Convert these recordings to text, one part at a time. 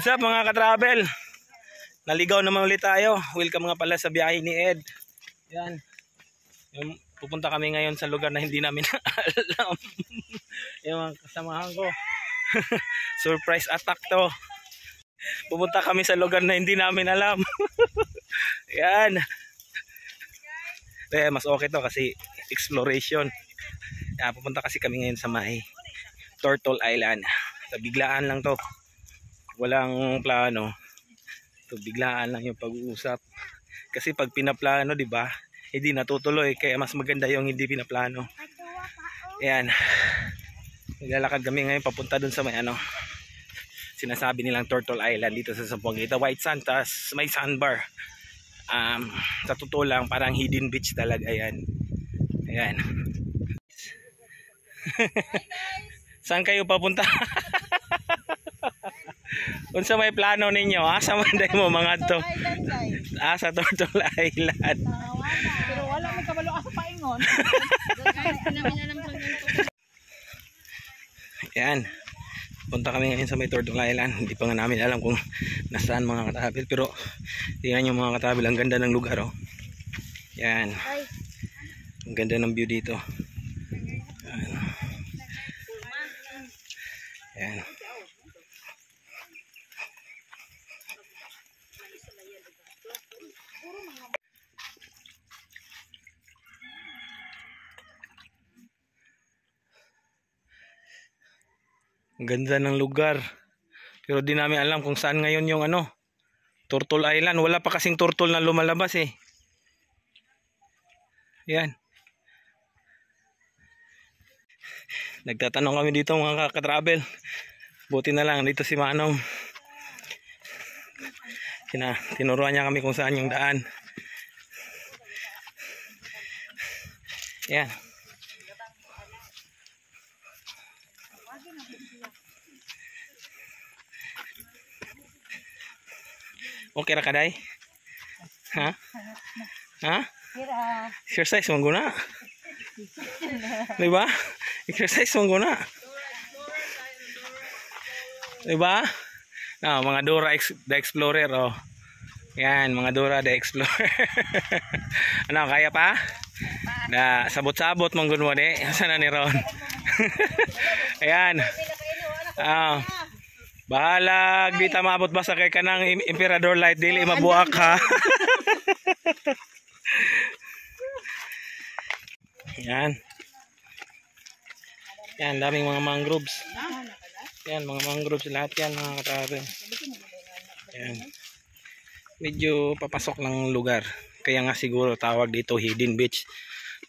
What's up mga ka-travel? Naligaw naman ulit tayo. Welcome nga pala sa biyahe ni Ed. Yan. Pupunta kami ngayon sa lugar na hindi namin alam. Yung mga kasamahan ko. Surprise attack to. Pupunta kami sa lugar na hindi namin alam. Yan. Mas okay to kasi exploration. Yan, pupunta kasi kami ngayon sa may Turtle Island. Sa biglaan lang to. Walang plano. To biglaan lang yung pag-uusap. Kasi pag pinaplano, 'di ba? Hindi natutuloy, kaya mas maganda yung hindi pinaplano. Ayan. Naglalakad kami ngayon papunta dun sa may sinasabi nilang Turtle Island dito sa Zamboanga. White sand, tas may sandbar. Sa totoo lang, parang hidden beach talaga yan. Ayan. Saan kayo papunta? Unsa may plano ninyo? Sa manday mo mga to? Sa Turtle Island. Pero wala may kabalo sa paingon. Yan. Punta kami ngayon sa may Turtle Island. Hindi pa nga namin alam kung nasaan mga katabil. Pero tingnan nyo mga katabil. Ang ganda ng lugar. Oh. Yan. Ang ganda ng view dito. Yan. Yan. Ang ganda ng lugar. Pero di namin alam kung saan ngayon yung Turtle Island. Wala pa kasing turtle na lumalabas eh. Yan. Nagtatanong kami dito mga ka-travel. Buti na lang dito si Manong. Tinuruan niya kami kung saan yung daan. Yan. Okay ra kaday? Ha? Ha? Exercise mo guna. Diba? Exercise mo guna. Diba? Mga Dora the Explorer oh. Yan, mga Dora the Explorer. Kaya pa? Sabot-sabot mong gunmo de. Sana ni Ron. Ayan. Bahala, di ta maabot basta kay kanang Emperador Light dili mabuak ha. Yan. Yan, daming mga mangroves. Yan, mga mangroves lahat yan mga katravel. Yan. Medyo papasok ng lugar. Kaya nga siguro tawag dito Hidden Beach.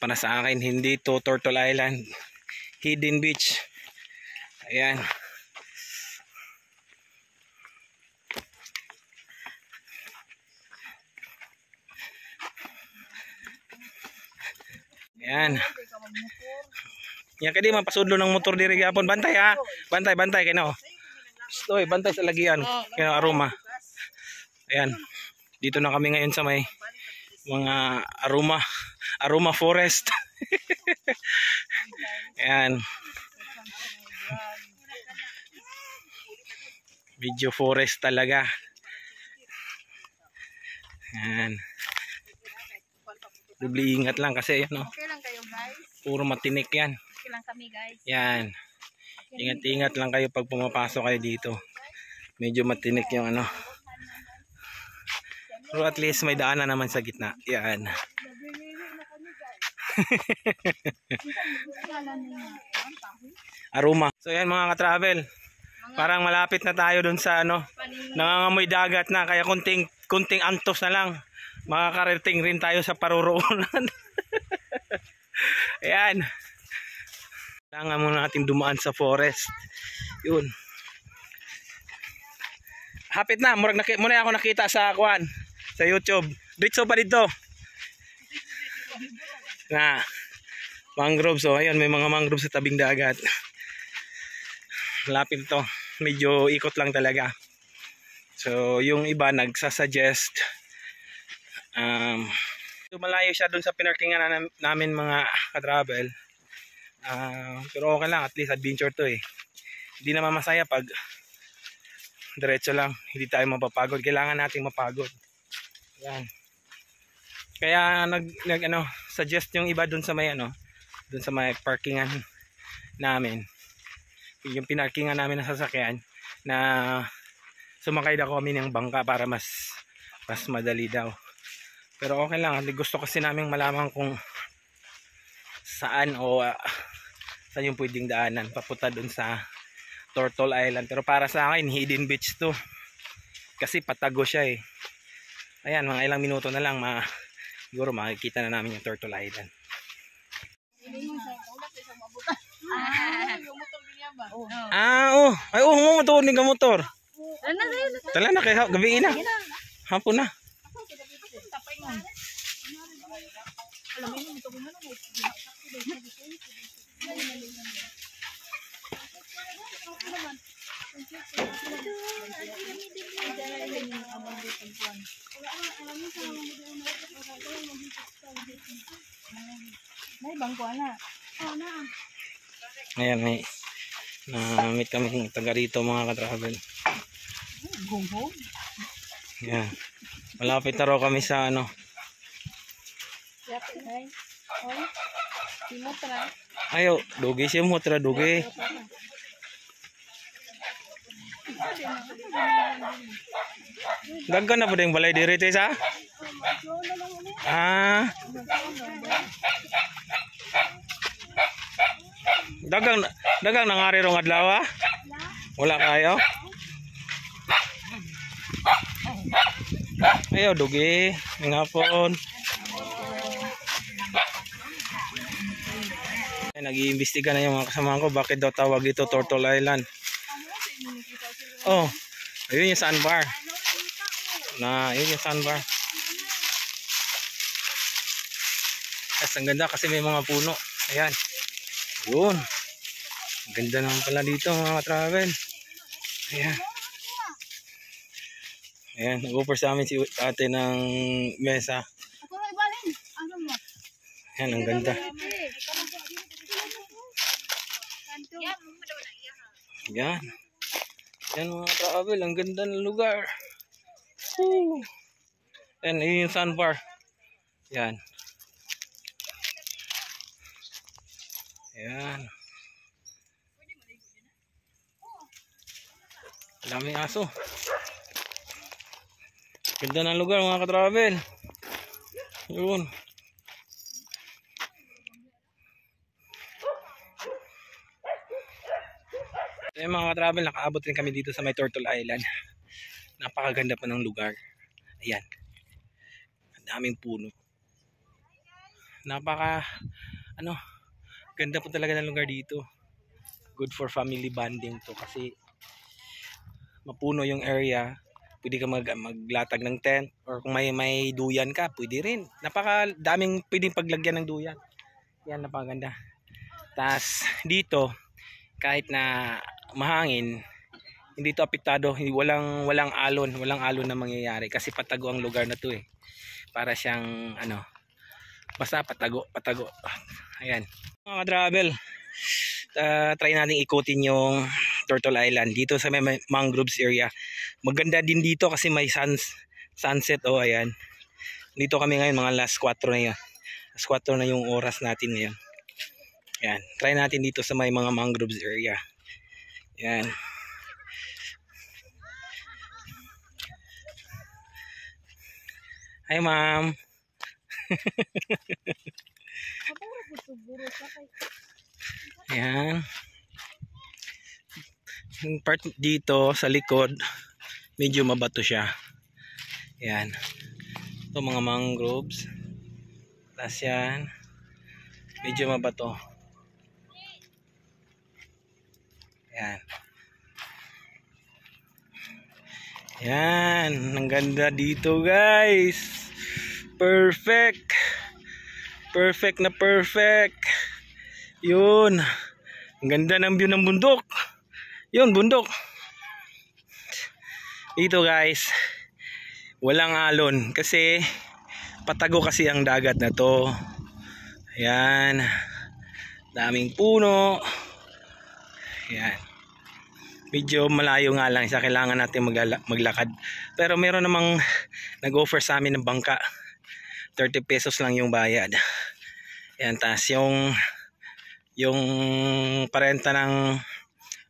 Para sa akin hindi to Turtle Island. Hidden Beach. Ayan. Yan. Yan kadi mapasudlo ng motor diri gyapon. Bantay ha. Bantay kay no. Stoy, bantay sa lagian kay aroma. Ayan. Dito na kami ngayon sa may mga aroma forest. Ayan. Video forest talaga. Ayan. Dubli ingat lang kasi yan Okay lang kayo guys. Puro matinik yan. Okay lang kami guys. Yan. Ingat lang kayo pag pumapasok kayo dito. Medyo matinik yung Pero at least may daanan naman sa gitna. Yan. Aroma. So yan mga ka-travel. Parang malapit na tayo dun sa nangangamoy dagat na kaya kunting antos na lang. Makakarating rin tayo sa paruroonan. Ayan. Kailangan muna natin dumaan sa forest. Yun. Hapit na. Muna ako nakita sa YouTube. Dito pa dito. Mangroves. So, ayun, may mga mangroves sa tabing dagat. Lapit to. Medyo ikot lang talaga. So, yung iba nagsasuggest malayo siya dun sa pinarkingan namin mga ka-travel. Pero okay lang, at least adventure to eh. Hindi naman masaya pag diretso lang, hindi tayo mapapagod. Kailangan nating mapagod. Yan. Kaya suggest yung iba dun sa may dun sa may parkingan namin. Yung pinarkingan namin ng sasakyan na sumakay daw kami ng bangka para mas madali daw. Pero okay lang, gusto kasi namin malaman kung saan saan yung pwedeng daanan papunta dun sa Turtle Island. Pero para sa akin, hidden beach to. Kasi patago siya eh. Ayan, mga ilang minuto na lang siguro makikita na namin yung Turtle Island. Ay, motor ni motor. Tala na kay gabi na. Hapon na. May bangko na. Ayan, may na-meet kami taga rito mga ka-travel. Ayan. Malapit na raw kami sa Ayo, dugi siya mo dugi. Daggan na po yung balay diri tayo sa? Dagang nangari rong adlaw. Wala kayo? Ayo, dugi. Ngapon. Nag-iimbestiga na yung mga kasama ko bakit daw tawag ito Turtle Island. Oh, ayun yung sandbar. Yun yung sandbar. Ang ganda kasi may mga puno. Ayan. Yun. Ang ganda naman pala dito mga travel. Ayan. Ayan. Nag-offer sa amin si ate ng mesa. Ayan. Ang ganda. Yan. Yan mga travel. Ang ganda ng lugar. Woo. Yan. Yun yung sandbar. Yan. Yan. Daming aso. Ganda ng lugar mga ka-travel. Yun. So mga ka-travel, nakaabot rin kami dito sa may Turtle Island. Napakaganda pa ng lugar. Ayan. Ang daming puno. Ganda po talaga ng lugar dito. Good for family bonding to kasi mapuno yung area. Pwede ka maglatag ng tent or kung may duyan ka, pwede rin. Napakadaming pwedeng paglagyan ng duyan. Yan, napakaganda. Tas dito kahit na mahangin, hindi to apektado, walang alon na mangyayari kasi patago ang lugar na to eh. Para siyang basta patago. Ayan. Mga travel, try natin ikutin yung Turtle Island dito sa may mangroves area. Maganda din dito kasi may sunset. Ayan. Dito kami ngayon mga last 4 na yan. Last 4 na yung oras natin ngayon. Ayan. Try natin dito sa may mga mangroves area. Ayan. Hi ma'am. Ayan. Yung part dito sa likod medyo mabato siya. Ayan. Ito mga mangroves. Tapos yan. Medyo mabato. Ayan. Ayan. Ang ganda dito guys. Perfect. Perfect na perfect. Yun. Ang ganda ng view ng bundok. Yun, bundok. Dito guys, walang alon kasi patago kasi ang dagat na to. Ayan. Daming puno. Ayan. Medyo malayo nga lang siya, kailangan natin maglakad. Pero meron namang nag-offer sa amin ng bangka. 30 pesos lang yung bayad. Yan, tas yung parenta ng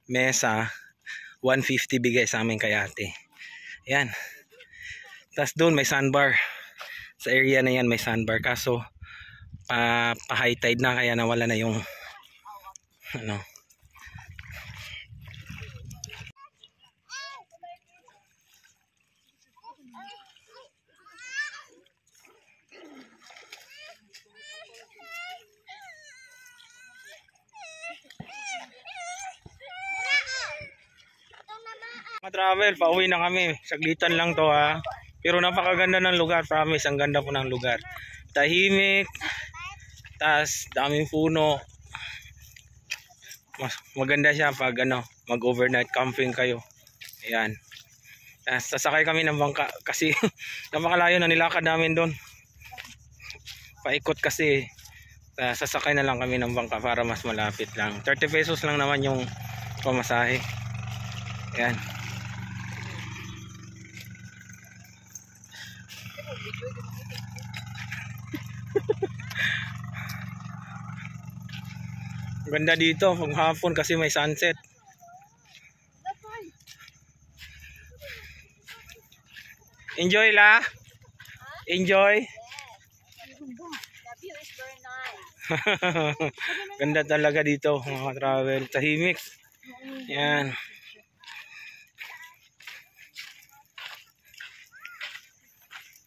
mesa 150 bigay sa amin kay ate. Yan. Tas doon may sandbar. Sa area na yan may sandbar, kaso pa high tide na kaya nawala na yung ano. Mga travel, pauwi na kami. Saglitan lang to ha. Pero napakaganda ng lugar, promise. Ang ganda po ng lugar. Tahimik. Tas daming puno. Maganda siya pag ano, mag-overnight camping kayo. Ayan. Tas sasakay kami ng bangka kasi napakalayo na nilakad namin doon. Paikot kasi. Sasakay na lang kami ng bangka para mas malapit lang. 30 pesos lang naman yung pamasahe. Ayan. Ganda dito pag hapon kasi may sunset. Enjoy la. Enjoy. The view is very nice. Ganda talaga dito mga travel. Tahimik. Yan.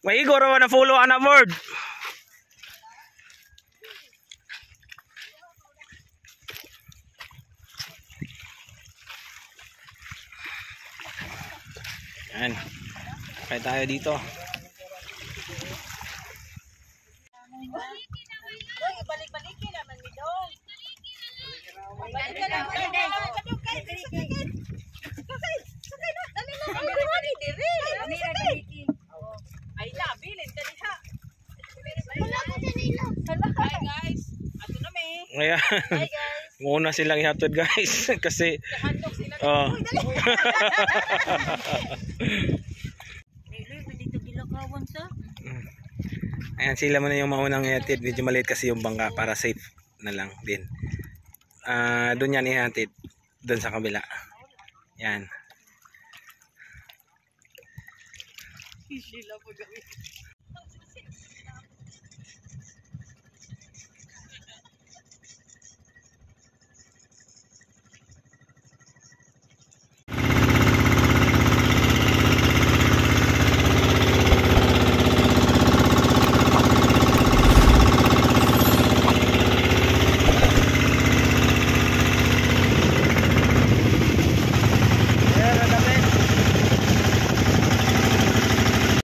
May igor naman na follow na board. Yan. Kaya tayo dito. Balik-balikin naman ni Dong. Balik ka lang. Sakay na. Dali na. Dali dire. Ay na, bilin dali ha. Wala ko kanila. Hi guys. Ato na me. Ayan. Hi guys. Muna silang ihatod guys kasi Handok sila. oh. Dito gilakawan sa. Ayan, sila muna yung maunang ihatid. Medyo maliit kasi yung bangka para safe na lang din. Doon yan ihatid. Doon sa kabila. Yan. Sila po gawin.